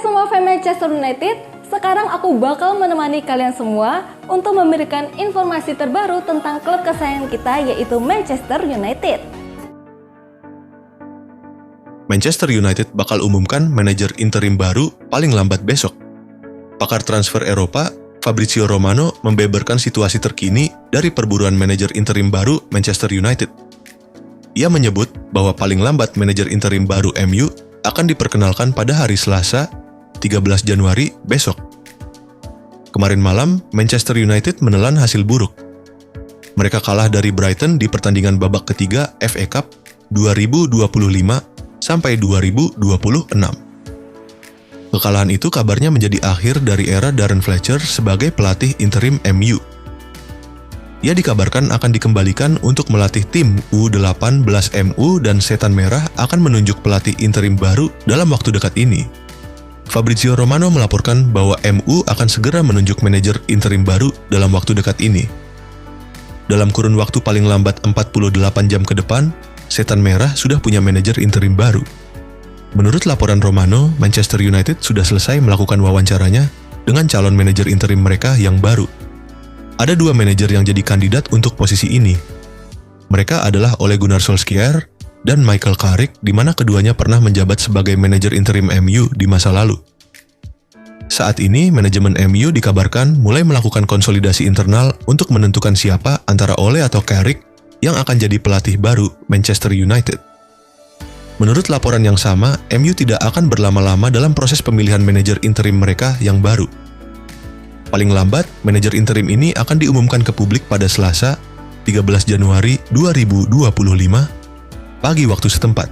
semua fans Manchester United, sekarang aku bakal menemani kalian semua untuk memberikan informasi terbaru tentang klub kesayangan kita, yaitu Manchester United. Manchester United bakal umumkan manajer interim baru paling lambat besok. Pakar transfer Eropa, Fabrizio Romano, membeberkan situasi terkini dari perburuan manajer interim baru Manchester United. Ia menyebut bahwa paling lambat manajer interim baru MU akan diperkenalkan pada hari Selasa, 13 Januari besok. Kemarin malam, Manchester United menelan hasil buruk. Mereka kalah dari Brighton di pertandingan babak ketiga FA Cup 2025 sampai 2026. Kekalahan itu kabarnya menjadi akhir dari era Darren Fletcher sebagai pelatih interim MU. Ia dikabarkan akan dikembalikan untuk melatih tim U18 MU dan Setan Merah akan menunjuk pelatih interim baru dalam waktu dekat ini. Fabrizio Romano melaporkan bahwa MU akan segera menunjuk manajer interim baru dalam waktu dekat ini. Dalam kurun waktu paling lambat 48 jam ke depan, Setan Merah sudah punya manajer interim baru. Menurut laporan Romano, Manchester United sudah selesai melakukan wawancaranya dengan calon manajer interim mereka yang baru. Ada dua manajer yang jadi kandidat untuk posisi ini. Mereka adalah Ole Gunnar Solskjaer dan Michael Carrick, di mana keduanya pernah menjabat sebagai manajer interim MU di masa lalu. Saat ini, manajemen MU dikabarkan mulai melakukan konsolidasi internal untuk menentukan siapa antara Ole atau Carrick yang akan jadi pelatih baru Manchester United. Menurut laporan yang sama, MU tidak akan berlama-lama dalam proses pemilihan manajer interim mereka yang baru. Paling lambat, manajer interim ini akan diumumkan ke publik pada Selasa, 13 Januari 2025, pagi waktu setempat.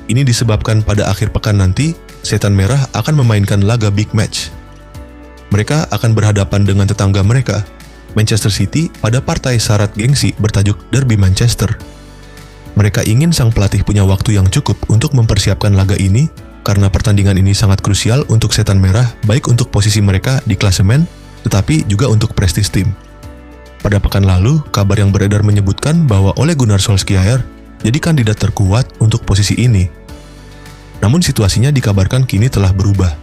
Ini disebabkan pada akhir pekan nanti, Setan Merah akan memainkan laga big match. Mereka akan berhadapan dengan tetangga mereka, Manchester City, pada partai syarat gengsi bertajuk Derby Manchester. Mereka ingin sang pelatih punya waktu yang cukup untuk mempersiapkan laga ini, karena pertandingan ini sangat krusial untuk Setan Merah, baik untuk posisi mereka di klasemen, tetapi juga untuk prestis tim. Pada pekan lalu, kabar yang beredar menyebutkan bahwa Ole Gunnar Solskjaer jadi kandidat terkuat untuk posisi ini. Namun situasinya dikabarkan kini telah berubah.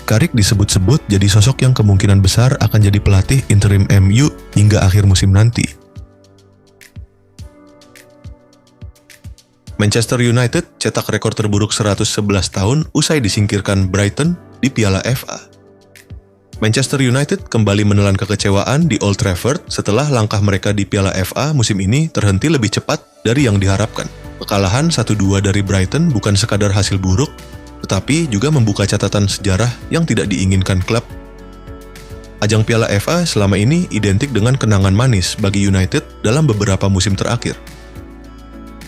Carrick disebut-sebut jadi sosok yang kemungkinan besar akan jadi pelatih interim MU hingga akhir musim nanti. Manchester United cetak rekor terburuk 111 tahun usai disingkirkan Brighton di Piala FA. Manchester United kembali menelan kekecewaan di Old Trafford setelah langkah mereka di Piala FA musim ini terhenti lebih cepat dari yang diharapkan. Kekalahan 1-2 dari Brighton bukan sekadar hasil buruk, tetapi juga membuka catatan sejarah yang tidak diinginkan klub. Ajang Piala FA selama ini identik dengan kenangan manis bagi United dalam beberapa musim terakhir.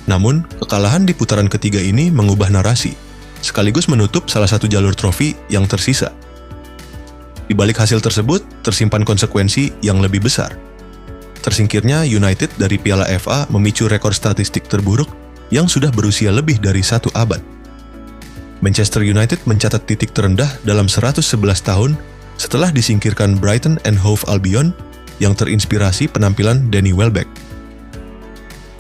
Namun, kekalahan di putaran ketiga ini mengubah narasi, sekaligus menutup salah satu jalur trofi yang tersisa. Di balik hasil tersebut, tersimpan konsekuensi yang lebih besar. Tersingkirnya United dari Piala FA memicu rekor statistik terburuk yang sudah berusia lebih dari 1 abad. Manchester United mencatat titik terendah dalam 111 tahun setelah disingkirkan Brighton and Hove Albion yang terinspirasi penampilan Danny Welbeck.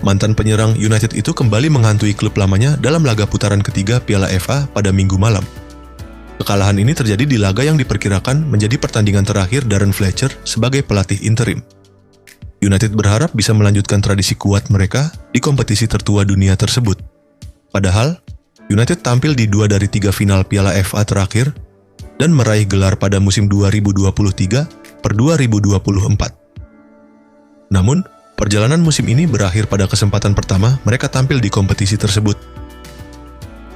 Mantan penyerang United itu kembali menghantui klub lamanya dalam laga putaran ketiga Piala FA pada Minggu malam. Kekalahan ini terjadi di laga yang diperkirakan menjadi pertandingan terakhir Darren Fletcher sebagai pelatih interim. United berharap bisa melanjutkan tradisi kuat mereka di kompetisi tertua dunia tersebut. Padahal, United tampil di 2 dari 3 final Piala FA terakhir dan meraih gelar pada musim 2023/2024. Namun, perjalanan musim ini berakhir pada kesempatan pertama mereka tampil di kompetisi tersebut.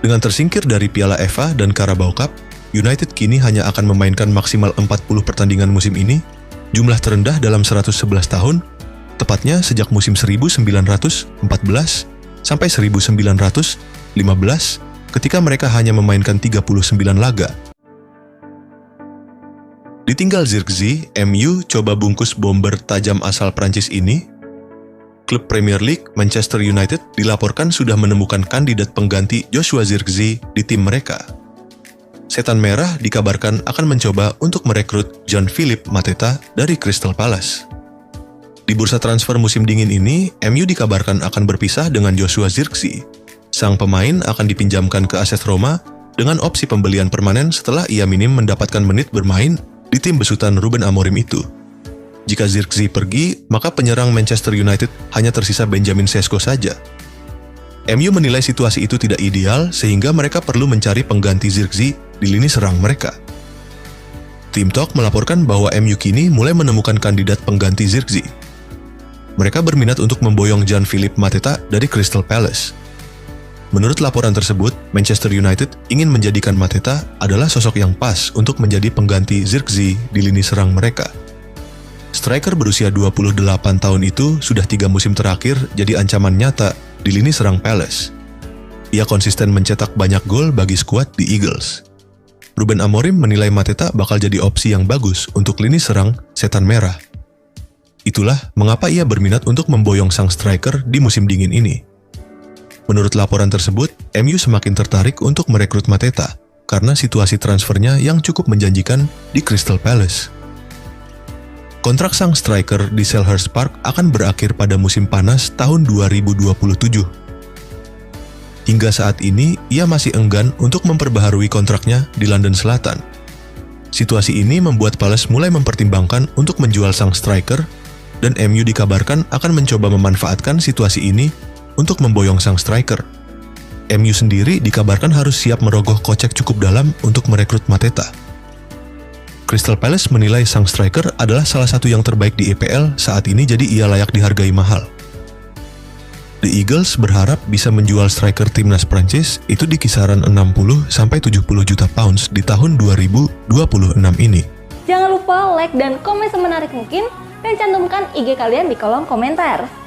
Dengan tersingkir dari Piala FA dan Carabao Cup, United kini hanya akan memainkan maksimal 40 pertandingan musim ini, jumlah terendah dalam 111 tahun, tepatnya sejak musim 1914 sampai 1915 ketika mereka hanya memainkan 39 laga. Ditinggal Zirkzee, MU coba bungkus bomber tajam asal Prancis ini. Klub Premier League Manchester United dilaporkan sudah menemukan kandidat pengganti Joshua Zirkzee di tim mereka. Setan Merah dikabarkan akan mencoba untuk merekrut Jean-Philippe Mateta dari Crystal Palace. Di bursa transfer musim dingin ini, MU dikabarkan akan berpisah dengan Joshua Zirkzee. Sang pemain akan dipinjamkan ke AS Roma dengan opsi pembelian permanen setelah ia minim mendapatkan menit bermain di tim besutan Ruben Amorim itu. Jika Zirkzee pergi, maka penyerang Manchester United hanya tersisa Benjamin Sesko saja. MU menilai situasi itu tidak ideal sehingga mereka perlu mencari pengganti Zirkzee di lini serang mereka. Team Talk melaporkan bahwa MU kini mulai menemukan kandidat pengganti Zirkzee. Mereka berminat untuk memboyong Jean-Philippe Mateta dari Crystal Palace. Menurut laporan tersebut, Manchester United ingin menjadikan Mateta adalah sosok yang pas untuk menjadi pengganti Zirkzee di lini serang mereka. Striker berusia 28 tahun itu sudah 3 musim terakhir jadi ancaman nyata di lini serang Palace. Ia konsisten mencetak banyak gol bagi skuad di Eagles. Ruben Amorim menilai Mateta bakal jadi opsi yang bagus untuk lini serang Setan Merah. Itulah mengapa ia berminat untuk memboyong sang striker di musim dingin ini. Menurut laporan tersebut, MU semakin tertarik untuk merekrut Mateta karena situasi transfernya yang cukup menjanjikan di Crystal Palace. Kontrak sang striker di Selhurst Park akan berakhir pada musim panas tahun 2027. Hingga saat ini, ia masih enggan untuk memperbaharui kontraknya di London Selatan. Situasi ini membuat Palace mulai mempertimbangkan untuk menjual sang striker, dan MU dikabarkan akan mencoba memanfaatkan situasi ini untuk memboyong sang striker. MU sendiri dikabarkan harus siap merogoh kocek cukup dalam untuk merekrut Mateta. Crystal Palace menilai sang striker adalah salah satu yang terbaik di EPL saat ini, jadi ia layak dihargai mahal. The Eagles berharap bisa menjual striker timnas Prancis itu di kisaran 60-70 juta pounds di tahun 2026 ini. Jangan lupa like dan komen semenarik mungkin dan cantumkan IG kalian di kolom komentar.